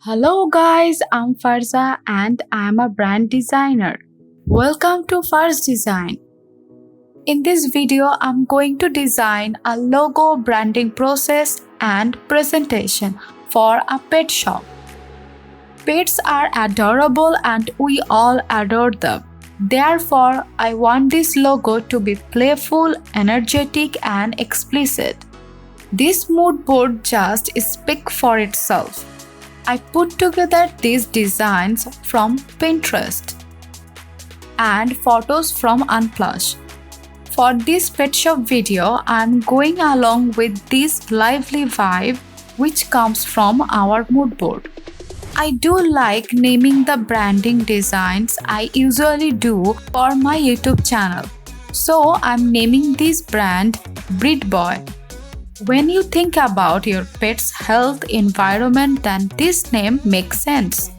Hello guys, I'm Farza and I'm a brand designer. Welcome to Farz Design. In this video, I'm going to design a logo, branding process and presentation for a pet shop. Pets are adorable and we all adore them. Therefore, I want this logo to be playful, energetic and explicit. This mood board just speaks for itself. I put together these designs from Pinterest and photos from Unplush. For this pet shop video, I am going along with this lively vibe which comes from our mood board. I do like naming the branding designs I usually do for my YouTube channel. So I'm naming this brand Breed Boy. When you think about your pet's health environment, then this name makes sense.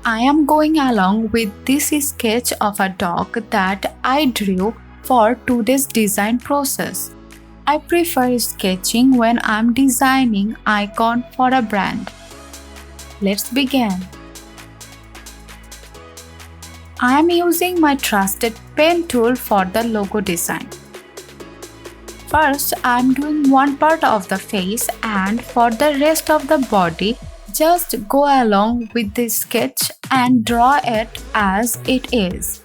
I am going along with this sketch of a dog that I drew for today's design process. I prefer sketching when I'm designing icon for a brand. Let's begin. I am using my trusted pen tool for the logo design. First, I am doing one part of the face and for the rest of the body, just go along with the sketch and draw it as it is.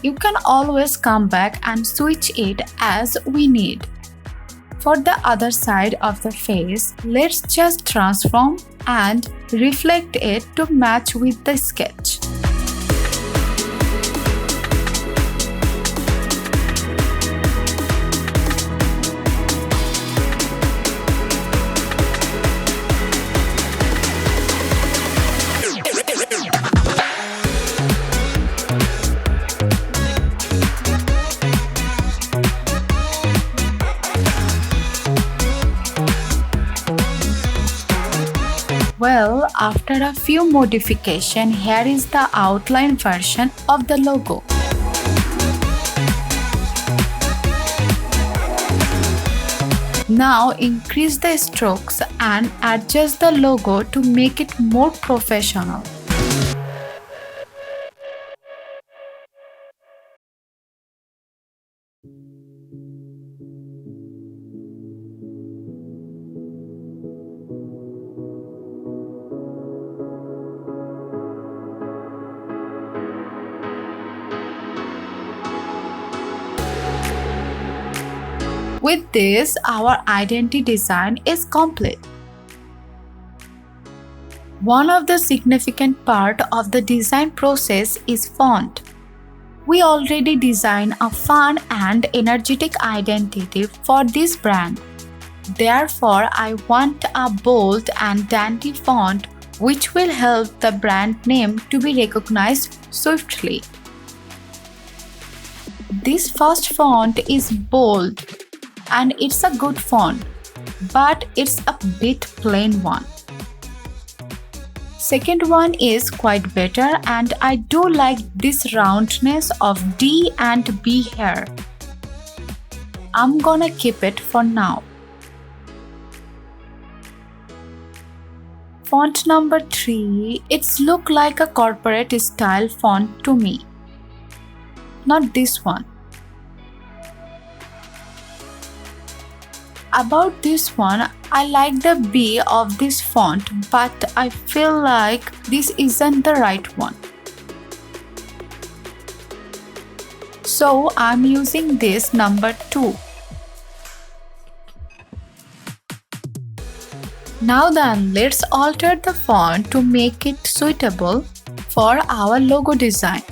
You can always come back and switch it as we need. For the other side of the face, let's just transform and reflect it to match with the sketch. Well, after a few modifications, here is the outline version of the logo. Now increase the strokes and adjust the logo to make it more professional. With this, our identity design is complete. One of the significant part of the design process is font. We already designed a fun and energetic identity for this brand. Therefore, I want a bold and dainty font which will help the brand name to be recognized swiftly. This first font is bold and it's a good font, but it's a bit plain one. Second one is quite better and I do like this roundness of D and B here. I'm gonna keep it for now. Font number 3, it's look like a corporate style font to me. Not this one. About this one, I like the B of this font, but I feel like this isn't the right one. So I'm using this number 2. Now then, let's alter the font to make it suitable for our logo design.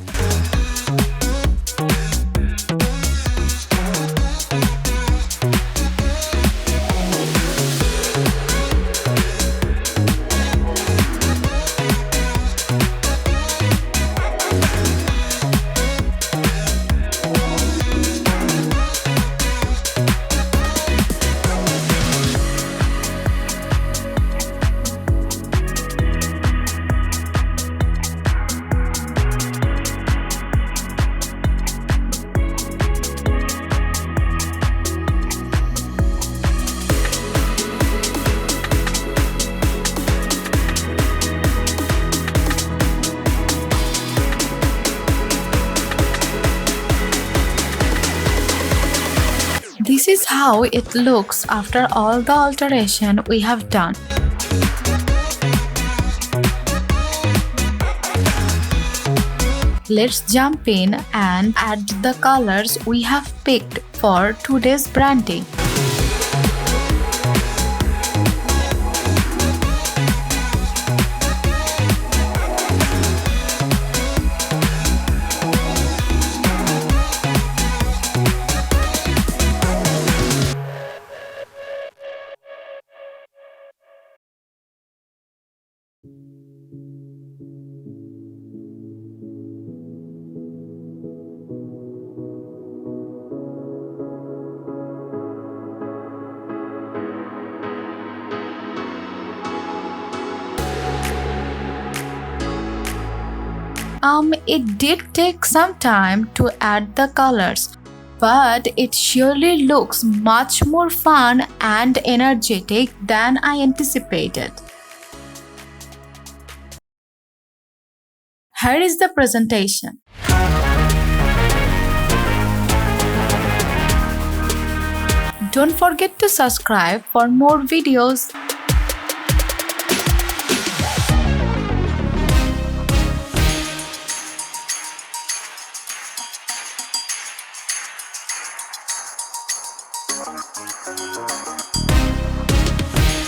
how it looks after all the alteration we have done. Let's jump in and add the colors we have picked for today's branding. It did take some time to add the colors, but it surely looks much more fun and energetic than I anticipated. Here is the presentation. Don't forget to subscribe for more videos.